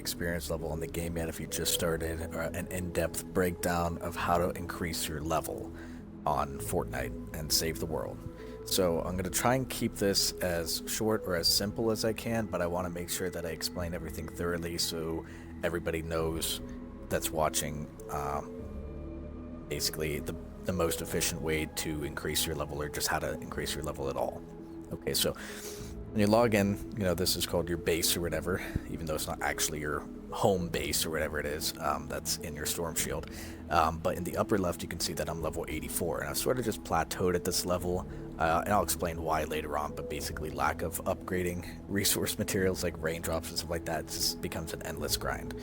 experience level in the game yet if you just started, or an in-depth breakdown of how to increase your level on Fortnite and save the world. So I'm going to try and keep this as short or as simple as I can, but I want to make sure that I explain everything thoroughly so everybody knows that's watching basically the most efficient way to increase your level, or just how to increase your level at all. Okay, so when you log in, this is called your base or whatever, even though it's not actually your home base or whatever it is, that's in your storm shield. But in the upper left, you can see that I'm level 84, and I've sort of just plateaued at this level, and I'll explain why later on, but basically lack of upgrading resource materials like raindrops and stuff like that just becomes an endless grind.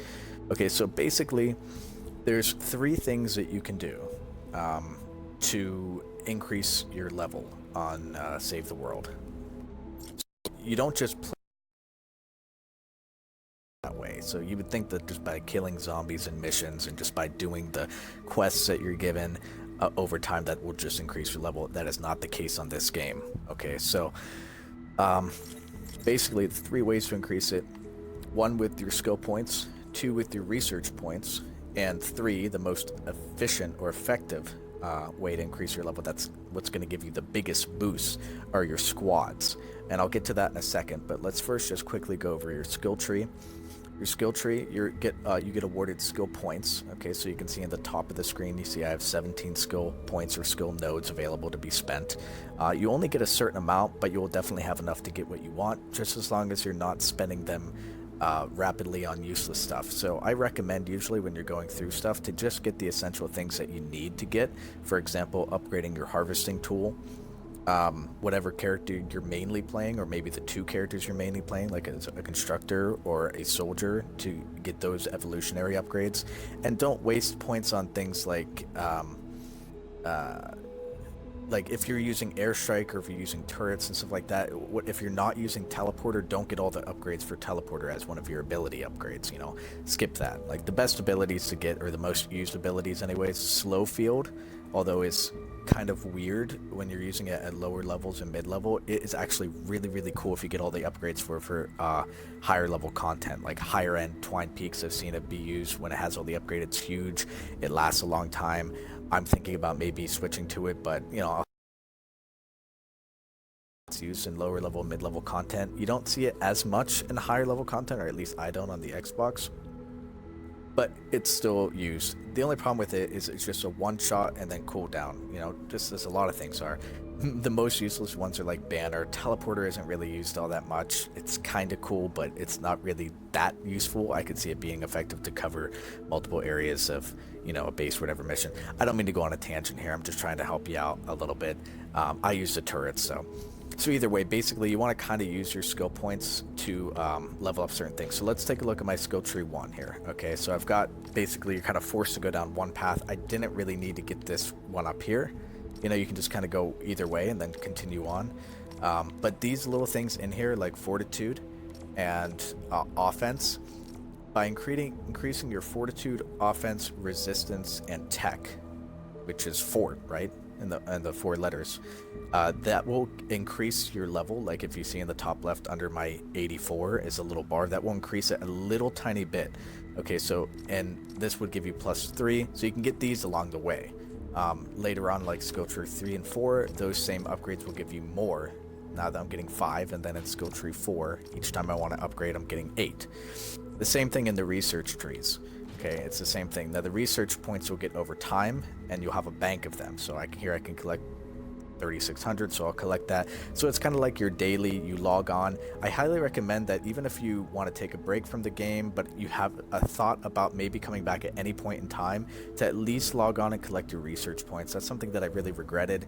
Okay, so basically, there's 3 things that you can do to increase your level on Save the World. You don't just play that way. So you would think that just by killing zombies and missions and just by doing the quests that you're given over time, that will just increase your level. That is not the case on this game. Okay, so basically the 3 ways to increase it: 1 with your skill points, 2 with your research points, and 3, the most efficient or effective way to increase your level, that's what's going to give you the biggest boost, are your squads. And I'll get to that in a second, but let's first just quickly go over your skill tree. Your skill tree, you get awarded skill points. Okay, so you can see in the top of the screen, you see I have 17 skill points or skill nodes available to be spent. You only get a certain amount, but you will definitely have enough to get what you want, just as long as you're not spending them rapidly on useless stuff. So I recommend, usually when you're going through stuff, to just get the essential things that you need to get. For example, upgrading your harvesting tool, whatever character you're mainly playing, or maybe the 2 characters you're mainly playing, like a constructor or a soldier, to get those evolutionary upgrades. And don't waste points on things like if you're using airstrike, or if you're using turrets and stuff like that. If you're not using teleporter, don't get all the upgrades for teleporter as one of your ability upgrades. Skip that. Like, the best abilities to get, or the most used abilities anyways, slow field, although it's kind of weird when you're using it at lower levels and mid-level. It is actually really, really cool if you get all the upgrades for higher level content, like higher end Twine Peaks. I've seen it be used when it has all the upgrades. It's huge, it lasts a long time. I'm thinking about maybe switching to it, but it's used in lower level, mid-level content. You don't see it as much in higher level content, or at least I don't on the Xbox, but it's still used. The only problem with it is it's just a one-shot and then cooldown. Just as a lot of things are. The most useless ones are like banner. Teleporter isn't really used all that much. It's kind of cool, but it's not really that useful. I could see it being effective to cover multiple areas of, a base, whatever mission. I don't mean to go on a tangent here. I'm just trying to help you out a little bit. I use the turrets, so either way, basically, you want to kind of use your skill points to level up certain things. So let's take a look at my skill tree 1 here. Okay, so I've got, basically, you're kind of forced to go down one path. I didn't really need to get this one up here. You can just kind of go either way and then continue on. But these little things in here, like fortitude and offense, by increasing your fortitude, offense, resistance, and tech, which is fort, right? And the 4 letters, that will increase your level. Like, if you see in the top left under my 84 is a little bar that will increase it a little tiny bit. Okay, so, and this would give you +3, so you can get these along the way. Later on, like skill tree 3 and 4, those same upgrades will give you more. Now that I'm getting 5, and then in skill tree 4, each time I want to upgrade, I'm getting 8. The same thing in the research trees. Okay, it's the same thing. Now, the research points will get over time, and you'll have a bank of them. So I can collect 3,600, so I'll collect that. So it's kind of like your daily, you log on. I highly recommend that even if you want to take a break from the game, but you have a thought about maybe coming back at any point in time, to at least log on and collect your research points. That's something that I really regretted.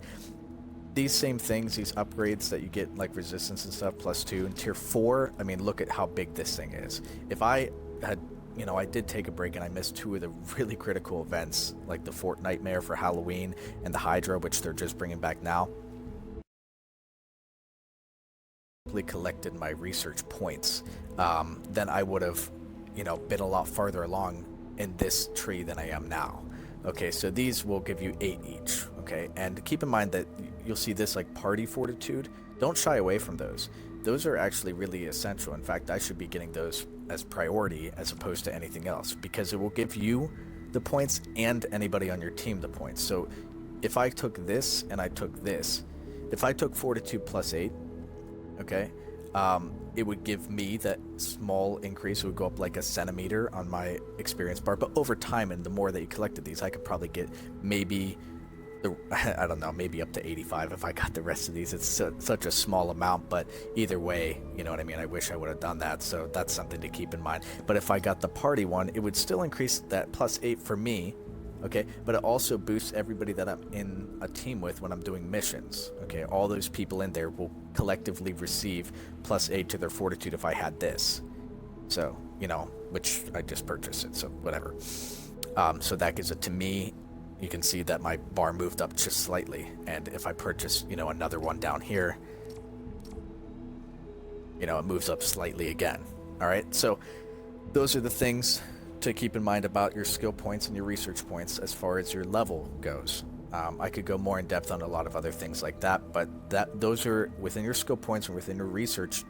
These same things, these upgrades that you get, like resistance and stuff, +2, and tier 4, I mean, look at how big this thing is. If I had, I did take a break and I missed 2 of the really critical events, like the Fort Nightmare for Halloween and the Hydra, which they're just bringing back now. Collected my research points, then I would have, been a lot farther along in this tree than I am now. Okay, so these will give you 8 each. Okay, and keep in mind that you'll see this like party fortitude. Don't shy away from those. those are actually really essential. In fact, I should be getting those as priority as opposed to anything else, because it will give you the points and anybody on your team the points. So if I took this and I took this, if I took Fortitude plus 8, okay, it would give me that small increase. It would go up like a centimeter on my experience bar. But over time, and the more that you collected these, I could probably get maybe, I don't know, maybe up to 85 if I got the rest of these. It's such a small amount, but either way, you know what I mean? I wish I would have done that, so that's something to keep in mind. But if I got the party one, it would still increase that plus 8 for me, okay? But it also boosts everybody that I'm in a team with when I'm doing missions, okay? All those people in there will collectively receive plus 8 to their fortitude if I had this. So, you know, which I just purchased it, so whatever. So that gives it to me. You can see that my bar moved up just slightly, and if I purchase, you know, another one down here, you know, it moves up slightly again. All right, so those are the things to keep in mind about your skill points and your research points as far as your level goes. I could go more in depth on a lot of other things like that, but those are within your skill points and within your research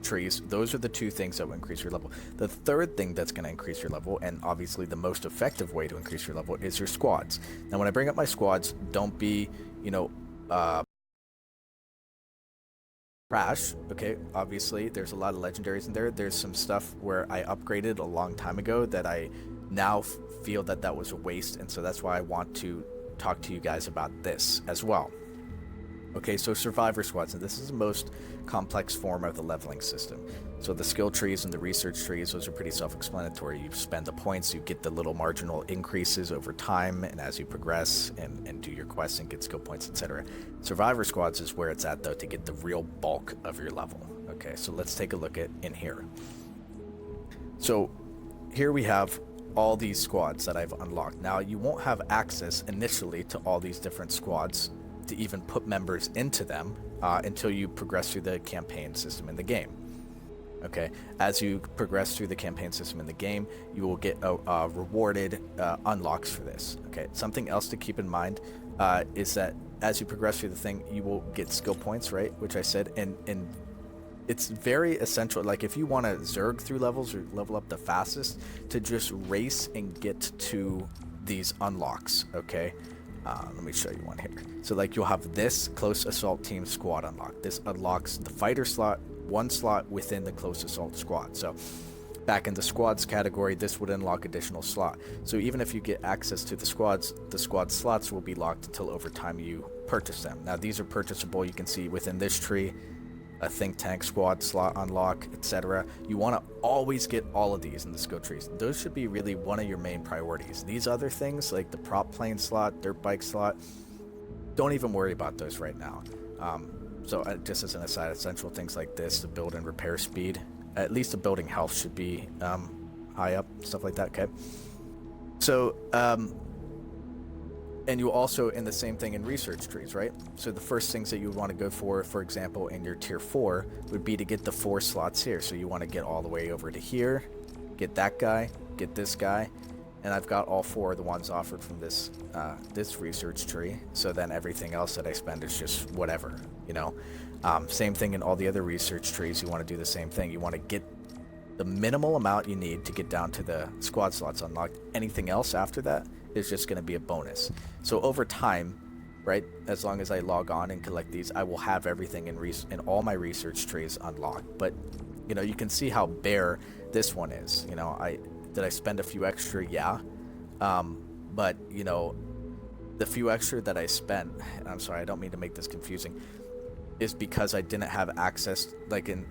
trees. Those are the two things that will increase your level. The third thing that's going to increase your level, and obviously the most effective way to increase your level, is your squads. Now when I bring up my squads, don't be, you know, crash, okay? Obviously there's a lot of legendaries in there. There's some stuff where I upgraded a long time ago that I now feel that was a waste, and so that's why I want to talk to you guys about this as well. Okay, so survivor squads, and this is the most complex form of the leveling system. So the skill trees and the research trees, those are pretty self-explanatory. You spend the points, you get the little marginal increases over time, and as you progress and do your quests and get skill points, etc. Survivor squads is where it's at, though, to get the real bulk of your level. Okay, so let's take a look at in here. So here we have all these squads that I've unlocked. Now you won't have access initially to all these different squads to even put members into them until you progress through the campaign system in the game. Okay, as you progress through the campaign system in the game, you will get rewarded unlocks for this. Okay, something else to keep in mind is that as you progress through the thing, you will get skill points, right? Which I said, and it's very essential. Like if you want to zerg through levels or level up the fastest, to just race and get to these unlocks. Okay. Let me show you one here. So like you'll have this close assault team squad unlocked. This unlocks the fighter slot, one slot within the close assault squad. So back in the squads category, this would unlock additional slot. So even if you get access to the squad slots will be locked until over time you purchase them. Now these are purchasable. You can see within this tree, a think tank squad slot unlock, etc. You want to always get all of these in the skill trees. Those should be really one of your main priorities. These other things like the prop plane slot, dirt bike slot, don't even worry about those right now. So just as an aside, essential things like this, the build and repair speed, at least the building health should be high up, stuff like that. Okay, so and you also, in the same thing in research trees, right? So the first things that you would want to go for example, in your tier 4 would be to get the 4 slots here. So you want to get all the way over to here, get that guy, get this guy, and I've got all 4 of the ones offered from this this research tree. So then everything else that I spend is just whatever, you know. Same thing in all the other research trees. You want to do the same thing. You want to get the minimal amount you need to get down to the squad slots unlocked. Anything else after that is just going to be a bonus. So over time, right, as long as I log on and collect these, I will have everything in all my research trees unlocked. But you know, you can see how bare this one is. You know, did I spend a few extra? Yeah, but you know, the few extra that I spent, and I'm sorry, I don't mean to make this confusing, is because I didn't have access, like in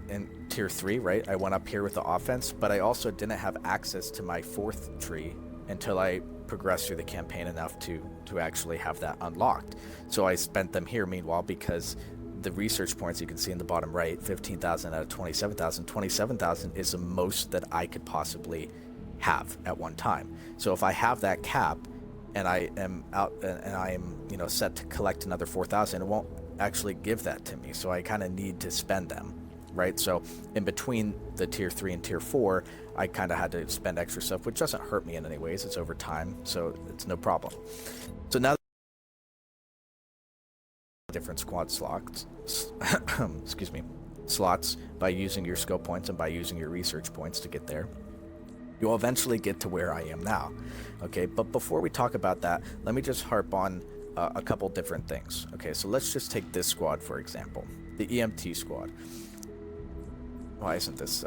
tier 3, right? I went up here with the offense, but I also didn't have access to my 4th tree until I progressed through the campaign enough to actually have that unlocked. So I spent them here meanwhile, because the research points you can see in the bottom right, 15,000 out of 27,000. 27,000 is the most that I could possibly have at one time. So if I have that cap and I am out and I am, you know, set to collect another 4,000, it won't actually give that to me. So I kind of need to spend them, right? So in between the tier 3 and tier 4, I kind of had to spend extra stuff, which doesn't hurt me in any ways. It's over time, so it's no problem. So now different squad slots, excuse me, slots by using your skill points and by using your research points to get there. You'll eventually get to where I am now. Okay, but before we talk about that, let me just harp on a couple different things. Okay, so let's just take this squad for example, the EMT squad. Why isn't this,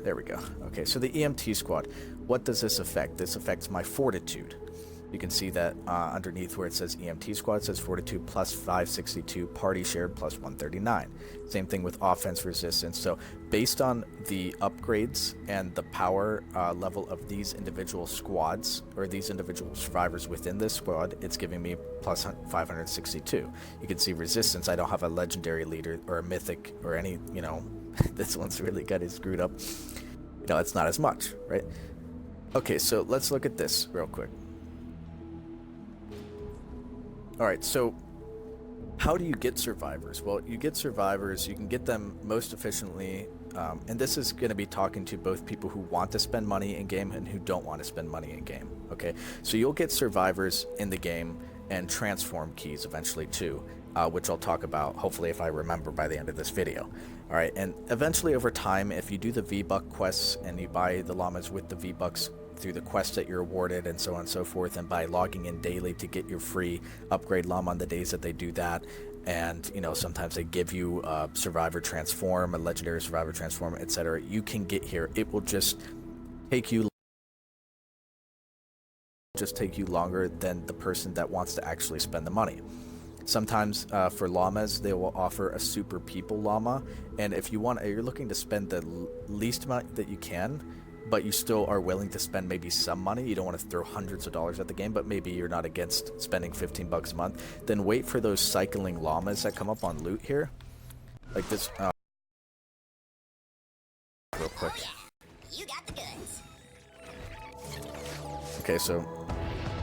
there we go. Okay, so the EMT squad, what does this affect? This affects my fortitude. You can see that underneath where it says EMT squad, it says fortitude plus 562, party shared plus 139. Same thing with offense resistance. So based on the upgrades and the power level of these individual squads, or these individual survivors within this squad, it's giving me plus 562. You can see resistance, I don't have a legendary leader or a mythic or any, you know, this one's really got it screwed up. You know, it's not as much, right? Okay, so let's look at this real quick. Alright, so how do you get survivors? Well, you get survivors, you can get them most efficiently, and this is going to be talking to both people who want to spend money in game and who don't want to spend money in game. Okay, so you'll get survivors in the game and transform keys eventually too, which I'll talk about hopefully if I remember by the end of this video. Alright, and eventually over time, if you do the V-Buck quests and you buy the llamas with the V-Bucks through the quests that you're awarded and so on and so forth, and by logging in daily to get your free upgrade llama on the days that they do that, and you know, sometimes they give you a survivor transform, a legendary survivor transform, etc. You can get here. It will just take you longer than the person that wants to actually spend the money. Sometimes for llamas, they will offer a super people llama, and if you're looking to spend the least amount that you can, but you still are willing to spend maybe some money, you don't want to throw hundreds of dollars at the game, but maybe you're not against spending 15 bucks a month, then wait for those cycling llamas that come up on loot here. Like this, real quick. You got the goods. Okay, so,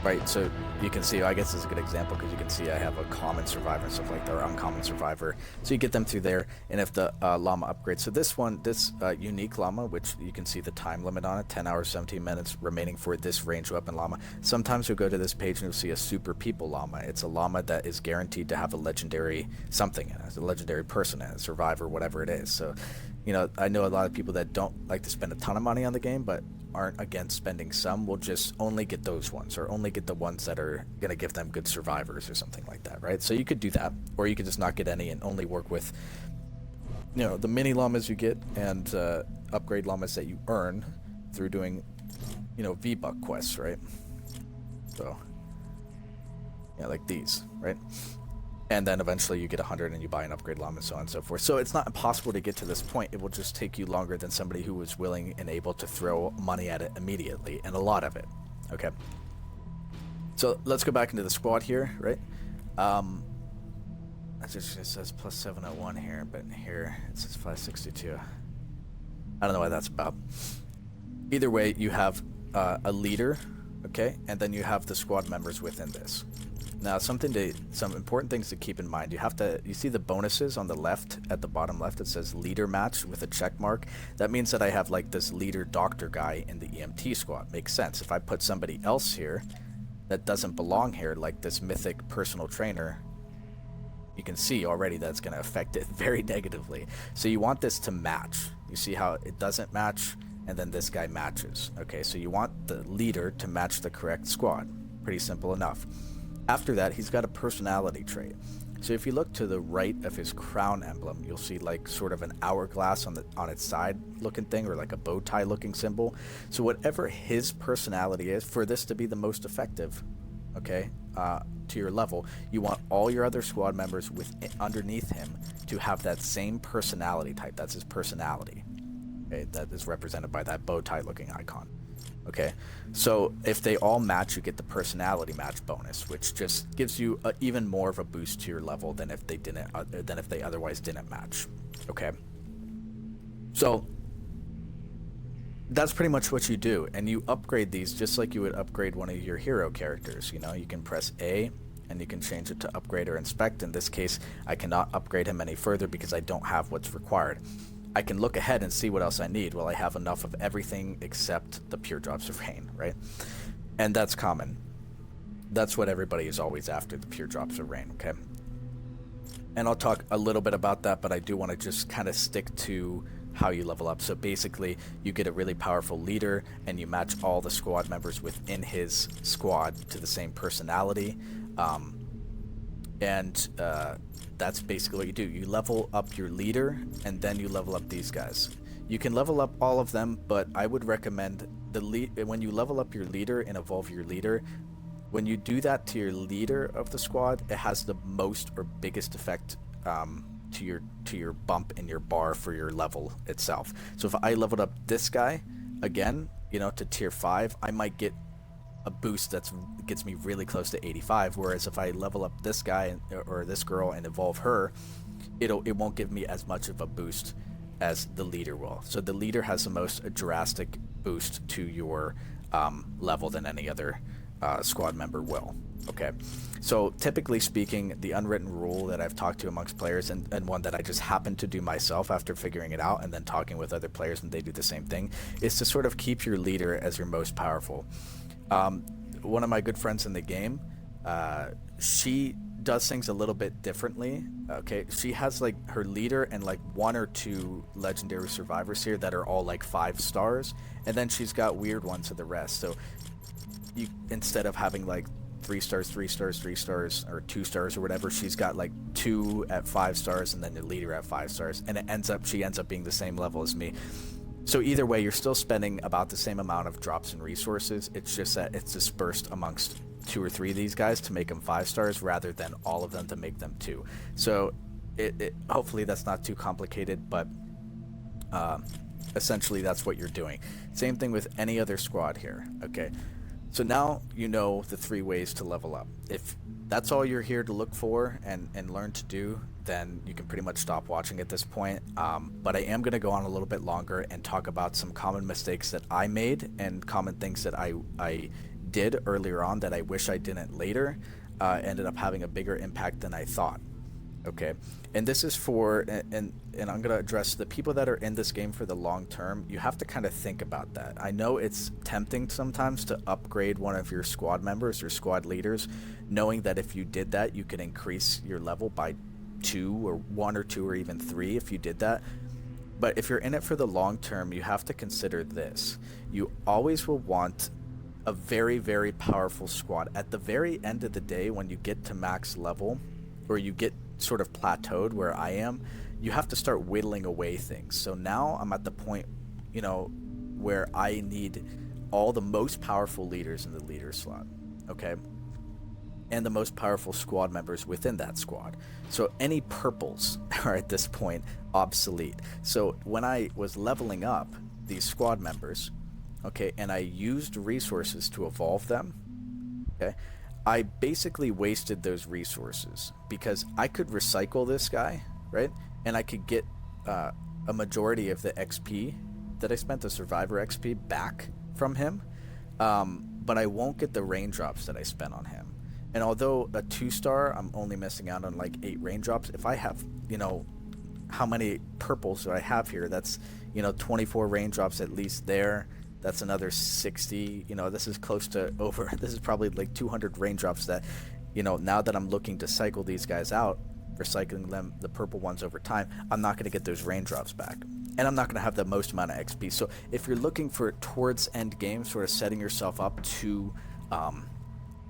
right, so you can see, I guess this is a good example because you can see I have a common survivor and stuff like that, or uncommon survivor. So you get them through there, and if the llama upgrades, so this one, this unique llama, which you can see the time limit on it, 10 hours, 17 minutes remaining for this range weapon llama. Sometimes you'll go to this page and you'll see a super people llama. It's a llama that is guaranteed to have a legendary something in it, a legendary person in it, survivor, whatever it is. So, you know, I know a lot of people that don't like to spend a ton of money on the game, but aren't against spending some, will just only get those ones, or only get the ones that are going to give them good survivors or something like that, right? So you could do that, or you could just not get any and only work with, you know, the mini llamas you get and upgrade llamas that you earn through doing, you know, V-Buck quests, right? So, yeah, like these, right? And then eventually you get 100 and you buy an upgrade llama and so on and so forth. So it's not impossible to get to this point. It will just take you longer than somebody who was willing and able to throw money at it immediately, and a lot of it. Okay. So let's go back into the squad here, right? It just says plus 701 here, but here it says 562. I don't know what that's about. Either way, you have a leader, okay? And then you have the squad members within this. Now, some important things to keep in mind. You see the bonuses on the left, at the bottom left, it says leader match with a check mark. That means that I have like this leader doctor guy in the EMT squad. Makes sense. If I put somebody else here that doesn't belong here, like this mythic personal trainer, you can see already that's going to affect it very negatively. So you want this to match. You see how it doesn't match, and then this guy matches. Okay, so you want the leader to match the correct squad. Pretty simple enough. After that, he's got a personality trait. So if you look to the right of his crown emblem, you'll see like sort of an hourglass on its side looking thing, or like a bow tie looking symbol. So whatever his personality is, for this to be the most effective, okay, to your level, you want all your other squad members underneath him to have that same personality type. That's his personality. Okay, that is represented by that bow tie looking icon. Okay, so if they all match, you get the personality match bonus, which just gives you even more of a boost to your level than if they otherwise didn't match. Okay, so that's pretty much what you do, and you upgrade these just like you would upgrade one of your hero characters. You know, you can press A and you can change it to upgrade or inspect. In this case, I cannot upgrade him any further because I don't have what's required. I can look ahead and see what else I need. Well, I have enough of everything except the pure drops of rain, right? And that's common. That's what everybody is always after, the pure drops of rain, okay? And I'll talk a little bit about that, but I do want to just kind of stick to how you level up. So basically, you get a really powerful leader, and you match all the squad members within his squad to the same personality. And that's basically what you do. You level up your leader, and then you level up these guys. You can level up all of them, but I would recommend when you level up your leader and evolve your leader, when you do that to your leader of the squad, it has the most or biggest effect to your bump in your bar for your level itself. So if I leveled up this guy again, to tier 5, I might get a boost that gets me really close to 85. Whereas if I level up this guy or this girl and evolve her, it won't give me as much of a boost as the leader will. So the leader has the most drastic boost to your level than any other squad member will. Okay, so typically speaking, the unwritten rule that I've talked to amongst players, and one that I just happened to do myself after figuring it out and then talking with other players and they do the same thing, is to sort of keep your leader as your most powerful. One of my good friends in the game, she does things a little bit differently. Okay, she has like her leader and like 1 or 2 legendary survivors here that are all like 5 stars, and then she's got weird ones of the rest. So you, instead of having like 3 stars, 3 stars, 3 stars, or 2 stars or whatever, she's got like 2 at 5 stars and then the leader at 5 stars, and she ends up being the same level as me. So either way, you're still spending about the same amount of drops and resources. It's just that it's dispersed amongst 2 or 3 of these guys to make them 5 stars rather than all of them to make them 2. So hopefully that's not too complicated, but essentially that's what you're doing. Same thing with any other squad here. Okay, so now you know the 3 ways to level up. If that's all you're here to look for and learn to do, then you can pretty much stop watching at this point. But I am going to go on a little bit longer and talk about some common mistakes that I made and common things that I did earlier on that I wish I didn't later. Ended up having a bigger impact than I thought. Okay, and this is for, and I'm going to address the people that are in this game for the long term. You have to kind of think about that. I know it's tempting sometimes to upgrade one of your squad members or squad leaders, knowing that if you did that, you could increase your level by 2 or 1 or 2 or even 3 if you did that. But if you're in it for the long term, you have to consider this. You always will want a very, very powerful squad. At the very end of the day, when you get to max level, or you get sort of plateaued where I am, you have to start whittling away things. So now I'm at the point, where I need all the most powerful leaders in the leader slot, okay? And the most powerful squad members within that squad. So any purples are at this point obsolete. So when I was leveling up these squad members, okay, and I used resources to evolve them, okay, I basically wasted those resources because I could recycle this guy, right? And I could get a majority of the XP that I spent, the survivor XP, back from him, but I won't get the raindrops that I spent on him. And although a 2-star, I'm only missing out on like 8 raindrops. If I have, how many purples do I have here? That's, 24 raindrops at least there. That's another 60. This is close to over. This is probably like 200 raindrops that, now that I'm looking to cycle these guys out, recycling them, the purple ones over time, I'm not going to get those raindrops back. And I'm not going to have the most amount of XP. So if you're looking for towards end game, sort of setting yourself up to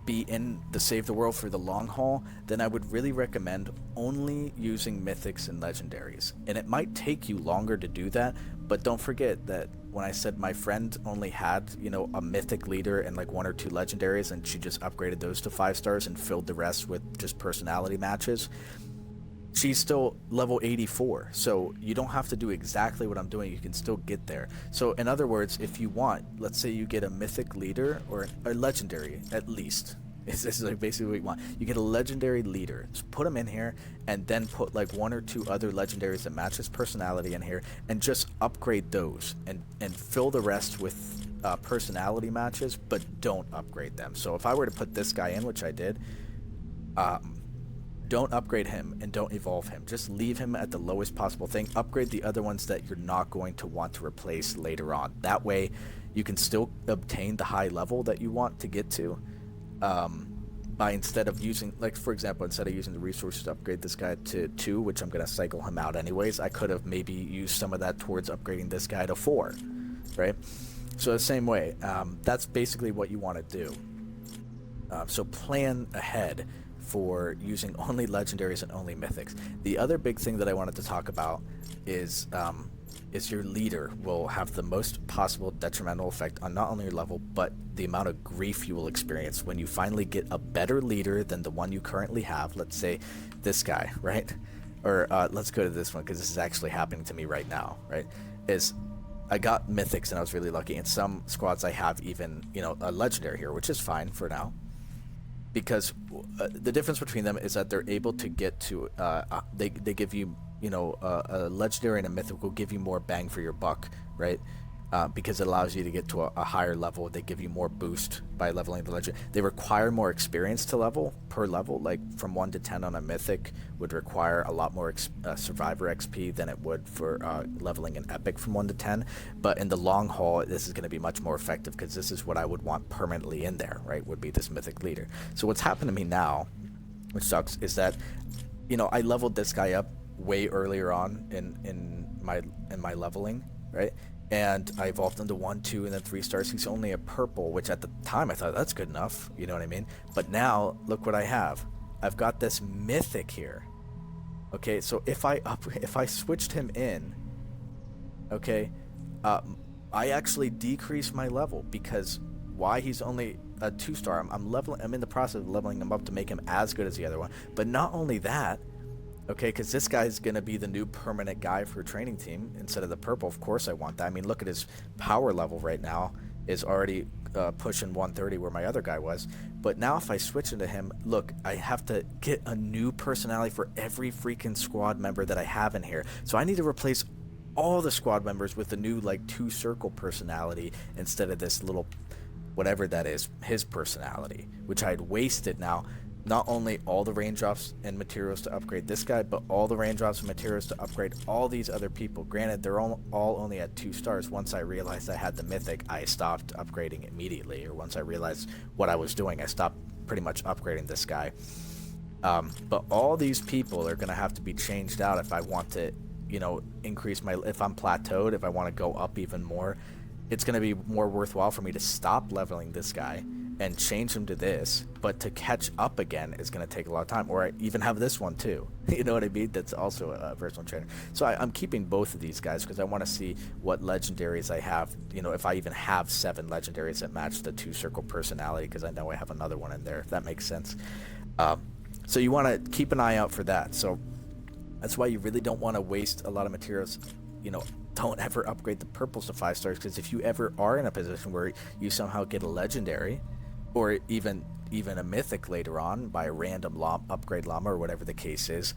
be in the save the world for the long haul, then I would really recommend only using mythics and legendaries. And it might take you longer to do that, but don't forget that when I said my friend only had, a mythic leader and like 1 or 2 legendaries, and she just upgraded those to 5 stars and filled the rest with just personality matches, she's still level 84. So you don't have to do exactly what I'm doing. You can still get there. So in other words, if you want, let's say you get a mythic leader or a legendary at least. This is like basically what you want. You get a legendary leader. Just put him in here and then put like 1 or 2 other legendaries that match his personality in here and just upgrade those and fill the rest with personality matches, but don't upgrade them. So if I were to put this guy in, which I did, don't upgrade him and don't evolve him. Just leave him at the lowest possible thing. Upgrade the other ones that you're not going to want to replace later on. That way you can still obtain the high level that you want to get to, by, instead of using, like for example, instead of using the resources to upgrade this guy to 2, which I'm going to cycle him out anyways, I could have maybe used some of that towards upgrading this guy to 4, right? So the same way, that's basically what you want to do. So plan ahead for using only legendaries and only mythics. The other big thing that I wanted to talk about is your leader will have the most possible detrimental effect on not only your level, but the amount of grief you will experience when you finally get a better leader than the one you currently have. Let's say this guy, right? Or let's go to this one, because this is actually happening to me right now, right? Is I got mythics and I was really lucky. In some squads I have even, a legendary here, which is fine for now. Because the difference between them is that they're able to get to, they give you, a legendary and a mythic will give you more bang for your buck, right? Because it allows you to get to a higher level. They give you more boost by leveling the legend. They require more experience to level per level. Like from 1 to 10 on a mythic would require a lot more survivor XP than it would for leveling an epic from 1 to 10. But in the long haul, this is going to be much more effective, because this is what I would want permanently in there, right? Would be this mythic leader. So what's happened to me now, which sucks, is that I leveled this guy up way earlier on in my leveling, right? And I evolved into 1, 2, and then 3 stars. He's only a purple, which at the time I thought that's good enough. You know what I mean? But now look what I have. I've got this mythic here. Okay, so if I switched him in, okay, I actually decreased my level, because why? He's only a 2-star. I'm in the process of leveling him up to make him as good as the other one. But not only that. Okay, because this guy's going to be the new permanent guy for a training team instead of the purple. Of course I want that. I mean, look at his power level right now is already pushing 130 where my other guy was. But now if I switch into him, look, I have to get a new personality for every freaking squad member that I have in here. So I need to replace all the squad members with a new, like, 2-circle personality instead of this little, whatever that is, his personality, which I had wasted now. Not only all the raindrops and materials to upgrade this guy, but all the raindrops and materials to upgrade all these other people. Granted, they're all only at 2 stars. Once I realized I had the mythic, I stopped upgrading immediately. Or once I realized what I was doing, I stopped pretty much upgrading this guy. But all these people are going to have to be changed out if I want to, increase my... If I'm plateaued, if I want to go up even more, it's going to be more worthwhile for me to stop leveling this guy and change him to this, but to catch up again is going to take a lot of time. Or I even have this one too. You know what I mean? That's also a personal trainer. So I'm keeping both of these guys because I want to see what legendaries I have. If I even have 7 legendaries that match the 2-circle personality, because I know I have another one in there, if that makes sense. So you want to keep an eye out for that. So that's why you really don't want to waste a lot of materials. Don't ever upgrade the purples to 5 stars, because if you ever are in a position where you somehow get a legendary, or even a mythic later on by a random upgrade llama or whatever the case is,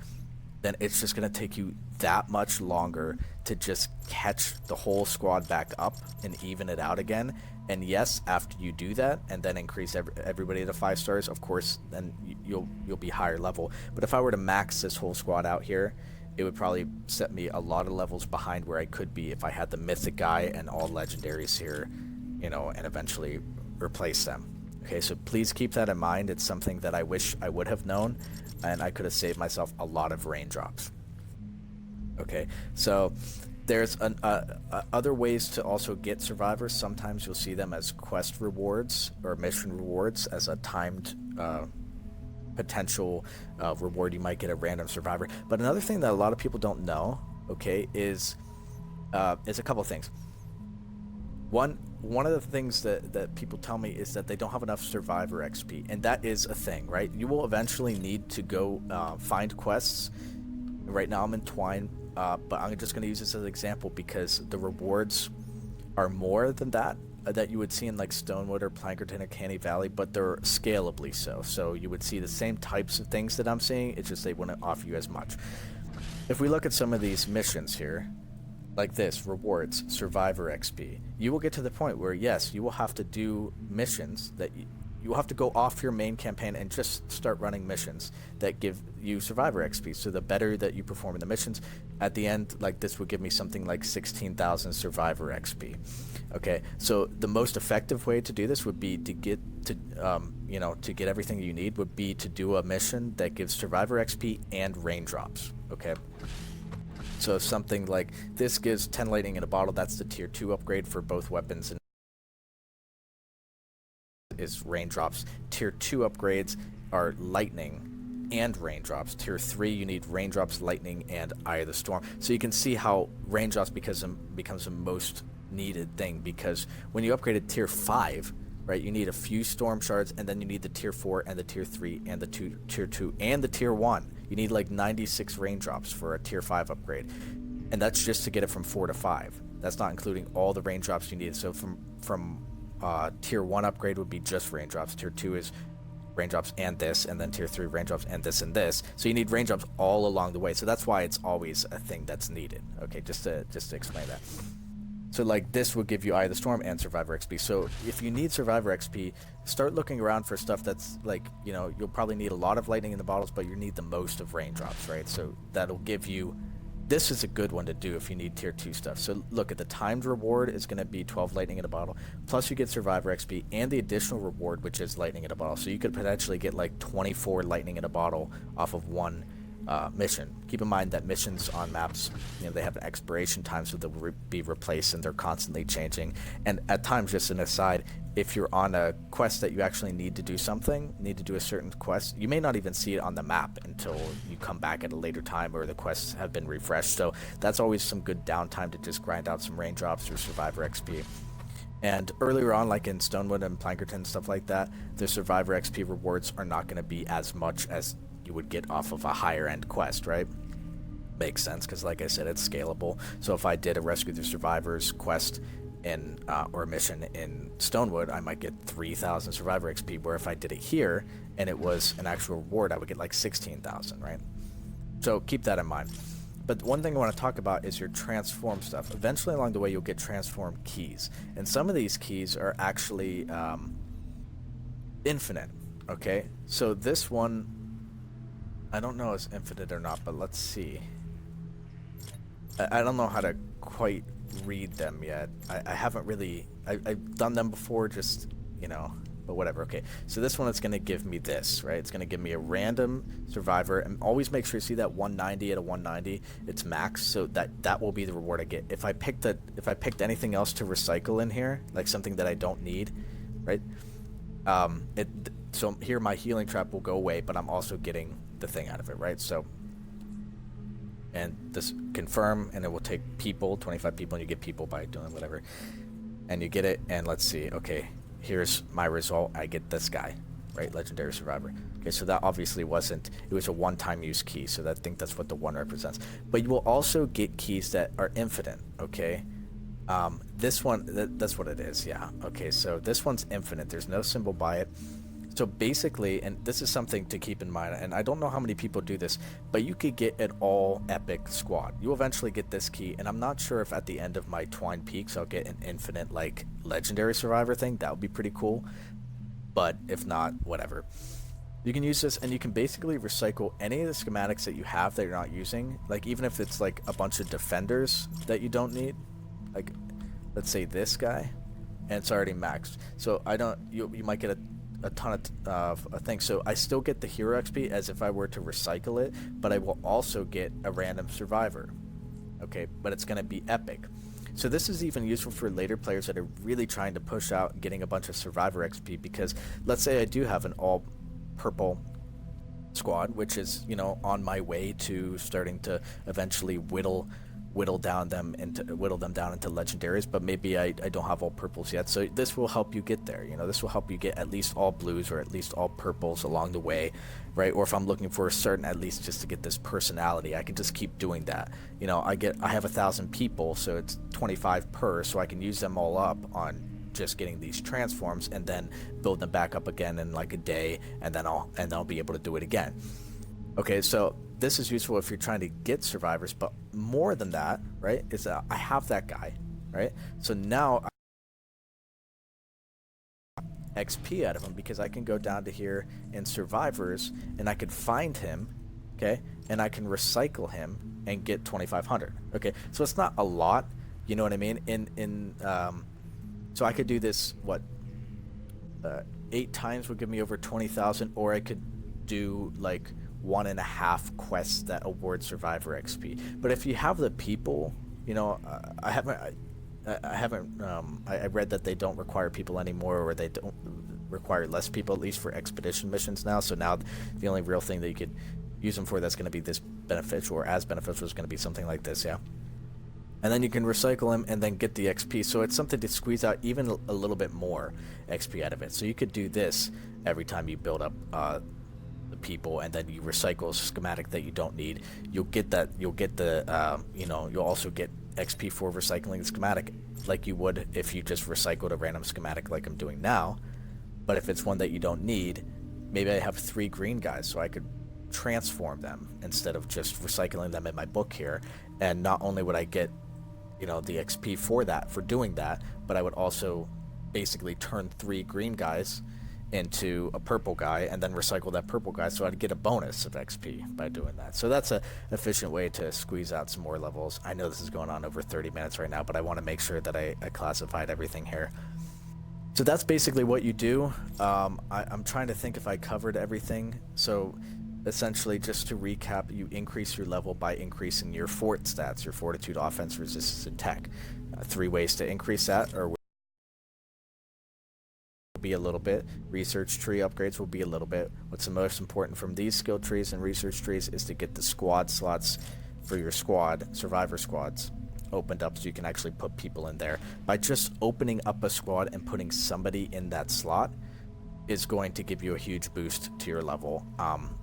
then it's just going to take you that much longer to just catch the whole squad back up and even it out again. And yes, after you do that and then increase everybody to 5 stars, of course, then you'll be higher level. But if I were to max this whole squad out here, it would probably set me a lot of levels behind where I could be if I had the mythic guy and all legendaries here, and eventually replace them. Okay, so please keep that in mind. It's something that I wish I would have known, and I could have saved myself a lot of raindrops. Okay, so there's other ways to also get survivors. Sometimes you'll see them as quest rewards or mission rewards, as a timed potential reward. You might get a random survivor. But another thing that a lot of people don't know, okay, is a couple things. One of the things that people tell me is that they don't have enough survivor XP, and that is a thing, right? You will eventually need to go find quests. Right now I'm in Twine, but I'm just going to use this as an example because the rewards are more than that you would see in like Stonewood or Plankerton or Canny Valley, but they're scalably so. So you would see the same types of things that I'm seeing, it's just they wouldn't offer you as much. If we look at some of these missions here, like this, rewards, survivor XP, you will get to the point where, yes, you will have to do missions that you have to go off your main campaign and just start running missions that give you survivor XP. So the better that you perform in the missions, at the end, like this would give me something like 16,000 survivor XP. Okay, so the most effective way to do this would be to get to, to get everything you need would be to do a mission that gives survivor XP and raindrops. Okay. So something like this gives 10 lightning in a bottle. That's the tier 2 upgrade for both weapons, and is raindrops. Tier 2 upgrades are lightning and raindrops. Tier 3, you need raindrops, lightning, and Eye of the Storm. So you can see how raindrops becomes the most needed thing, because when you upgraded tier 5, right, you need a few storm shards, and then you need the tier 4 and the tier 3 and the tier 2 and the tier 1. You need like 96 raindrops for a tier 5 upgrade, and that's just to get it from 4 to 5. That's not including all the raindrops you need. So from tier 1 upgrade would be just raindrops. Tier 2 is raindrops and this, and then tier 3 raindrops and this and this. So you need raindrops all along the way. So that's why it's always a thing that's needed. Okay, just to explain that. So like this will give you Eye of the Storm and Survivor XP. So if you need Survivor XP, start looking around for stuff that's like, you'll probably need a lot of lightning in the bottles, but you need the most of raindrops, right? So that'll give you, this is a good one to do if you need tier 2 stuff. So look at the timed reward is going to be 12 lightning in a bottle, plus you get Survivor XP and the additional reward, which is lightning in a bottle. So you could potentially get like 24 lightning in a bottle off of one mission. Keep in mind that missions on maps, they have an expiration time, so they'll be replaced and they're constantly changing. And at times, just an aside, if you're on a quest that you actually need to do something, need to do a certain quest, you may not even see it on the map until you come back at a later time or the quests have been refreshed. So that's always some good downtime to just grind out some raindrops or survivor XP. And earlier on, like in Stonewood and Plankerton, stuff like that, the survivor XP rewards are not going to be as much as you would get off of a higher end quest, right? Makes sense, because like I said, it's scalable. So if I did a Rescue the Survivors quest in or a mission in Stonewood, I might get 3,000 survivor XP, where if I did it here and it was an actual reward, I would get like 16,000, right? So keep that in mind. But one thing I want to talk about is your transform stuff. Eventually along the way, you'll get transform keys, and some of these keys are actually infinite. Okay, so this one, I don't know if it's infinite or not, but let's see. I don't know how to quite read them yet. I haven't really, I've done them before, just, but whatever. Okay, so this one is going to give me this, right? It's going to give me a random survivor, and always make sure you see that 190 at a 190, it's max, so that will be the reward I get. If I picked anything else to recycle in here, like something that I don't need, right? So here my healing trap will go away, but I'm also getting the thing out of it, right? So, and this confirm, and it will take people, 25 people, and you get people by doing whatever, and you get it. And let's see, okay, here's my result. I get this guy, right? Legendary survivor. Okay, so that obviously wasn't, it was a one-time use key, so I think that's what the 1 represents. But you will also get keys that are infinite. Okay, this one, that's what it is. Yeah, okay, so this one's infinite. There's no symbol by it. So basically, and this is something to keep in mind, and I don't know how many people do this, but you could get an all epic squad. You eventually get this key, and I'm not sure if at the end of my Twine Peaks I'll get an infinite like legendary survivor thing. That would be pretty cool, but if not, whatever. You can use this, and you can basically recycle any of the schematics that you have that you're not using, like even if it's like a bunch of defenders that you don't need, like let's say this guy, and it's already maxed. So you might get a ton of things. So I still get the hero XP as if I were to recycle it, but I will also get a random survivor. Okay, but it's going to be epic. So this is even useful for later players that are really trying to push out getting a bunch of survivor XP, because let's say I do have an all purple squad, which is, on my way to starting to eventually whittle them down into legendaries, but maybe I don't have all purples yet. So this will help you get there. This will help you get at least all blues or at least all purples along the way, right? Or if I'm looking for a certain, at least just to get this personality, I can just keep doing that. I have 1,000 people, so it's 25 per, so I can use them all up on just getting these transforms and then build them back up again in like a day, and then I'll be able to do it again. Okay, so this is useful if you're trying to get survivors, but more than that, right, is that I have that guy, right? So now XP out of him, because I can go down to here in survivors and I could find him, okay, and I can recycle him and get 2,500. Okay, so it's not a lot, you know what I mean? So I could do this, what, 8 times would give me over 20,000, or I could do like 1.5 quests that award survivor XP. But if you have the people, you know, I read that they don't require people anymore, or they don't require less people, at least for expedition missions now. So now the only real thing that you could use them for that's going to be this beneficial, or as beneficial, is going to be something like this, yeah. And then you can recycle him and then get the XP. So it's something to squeeze out even a little bit more XP out of it. So you could do this every time you build up the people, and then you recycle a schematic that you don't need. You'll get that. You'll get the. You'll also get XP for recycling the schematic, like you would if you just recycled a random schematic like I'm doing now. But if it's one that you don't need, maybe I have 3 green guys, so I could transform them instead of just recycling them in my book here. And not only would I get, the XP for that, for doing that, but I would also basically turn 3 green guys into a purple guy and then recycle that purple guy, so I'd get a bonus of XP by doing that. So that's a efficient way to squeeze out some more levels. I know this is going on over 30 minutes right now, but I want to make sure that I classified everything here. So that's basically what you do. I'm trying to think if I covered everything. So essentially, just to recap, you increase your level by increasing your fort stats, your fortitude, offense, resistance, and tech. 3 ways to increase that are be a little bit. Research tree upgrades will be a little bit. What's the most important from these skill trees and research trees is to get the squad slots for your squad, survivor squads, opened up so you can actually put people in there. By just opening up a squad and putting somebody in that slot is going to give you a huge boost to your level.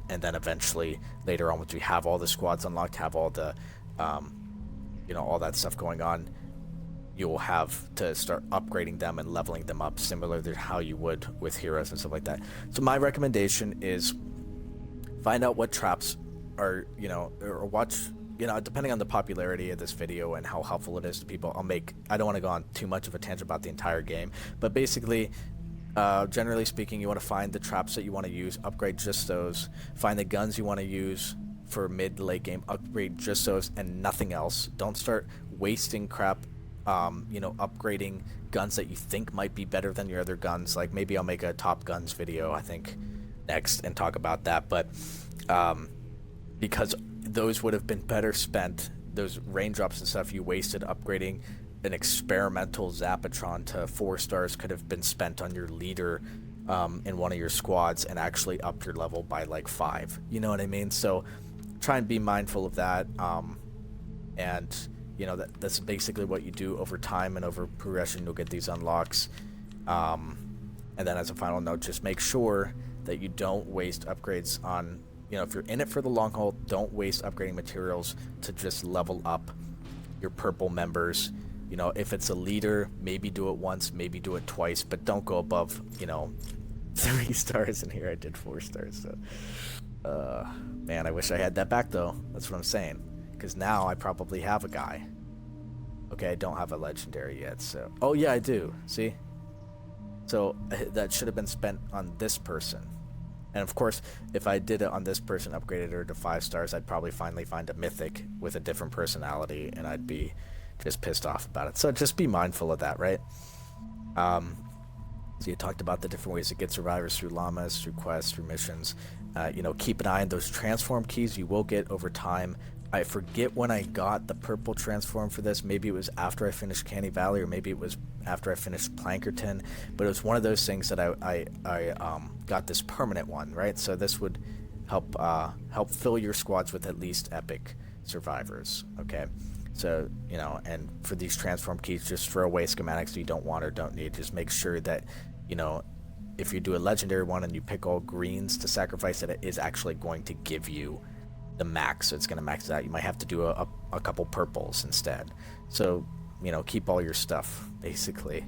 And then eventually later on, once we have all the squads unlocked, have all the all that stuff going on, you'll have to start upgrading them and leveling them up similar to how you would with heroes and stuff like that. So my recommendation is find out what traps are, or watch, depending on the popularity of this video and how helpful it is to people. I don't want to go on too much of a tangent about the entire game, but basically, generally speaking, you want to find the traps that you want to use, upgrade just those, find the guns you want to use for mid to late game, upgrade just those and nothing else. Don't start wasting crap upgrading guns that you think might be better than your other guns. Like maybe I'll make a top guns video, I think, next and talk about that. But because those would have been better spent, those raindrops and stuff you wasted upgrading an experimental Zapatron to 4 stars could have been spent on your leader in one of your squads and actually upped your level by like 5. You know what I mean? So try and be mindful of that. That's basically what you do over time, and over progression you'll get these unlocks. And then as a final note, just make sure that you don't waste upgrades on, if you're in it for the long haul, don't waste upgrading materials to just level up your purple members. If it's a leader, maybe do it once, maybe do it twice, but don't go above, 3 stars. And here I did 4 stars. So, man, I wish I had that back though. That's what I'm saying. Because now I probably have a guy. Okay, I don't have a legendary yet, so... Oh, yeah, I do. See? So, that should have been spent on this person. And, of course, if I did it on this person, upgraded her to 5 stars, I'd probably finally find a mythic with a different personality, and I'd be just pissed off about it. So, just be mindful of that, right? So, you talked about the different ways to get survivors through llamas, through quests, through missions. Keep an eye on those transform keys you will get over time. I forget when I got the purple transform for this. Maybe it was after I finished Canny Valley, or maybe it was after I finished Plankerton. But it was one of those things that I got this permanent one, right? So this would help fill your squads with at least epic survivors. Okay, so and for these transform keys, just throw away schematics you don't want or don't need. Just make sure that if you do a legendary one and you pick all greens to sacrifice, that it is actually going to give you the max, so it's going to max it out. You might have to do a couple purples instead. So keep all your stuff basically,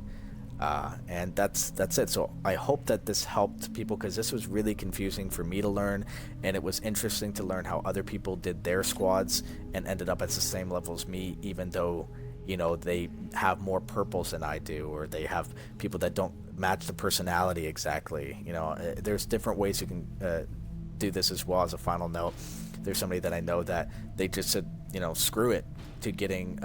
and that's it. So I hope that this helped people, because this was really confusing for me to learn, and it was interesting to learn how other people did their squads and ended up at the same level as me, even though they have more purples than I do, or they have people that don't match the personality exactly. You know, there's different ways you can do this as well. As a final note, there's somebody that I know that they just said, you know, screw it to getting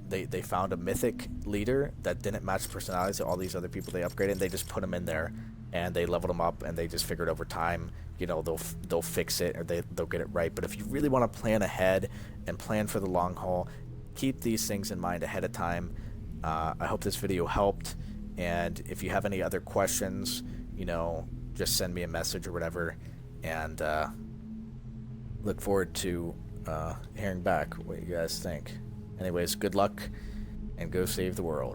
they found a mythic leader that didn't match the personalities of all these other people they upgraded, and they just put them in there and they leveled them up, and they just figured over time, you know, they'll fix it, or they'll get it right. But if you really want to plan ahead and plan for the long haul, keep these things in mind ahead of time. I hope this video helped, and if you have any other questions, you know, just send me a message or whatever, and look forward to hearing back what you guys think. Anyways, good luck, and go save the world.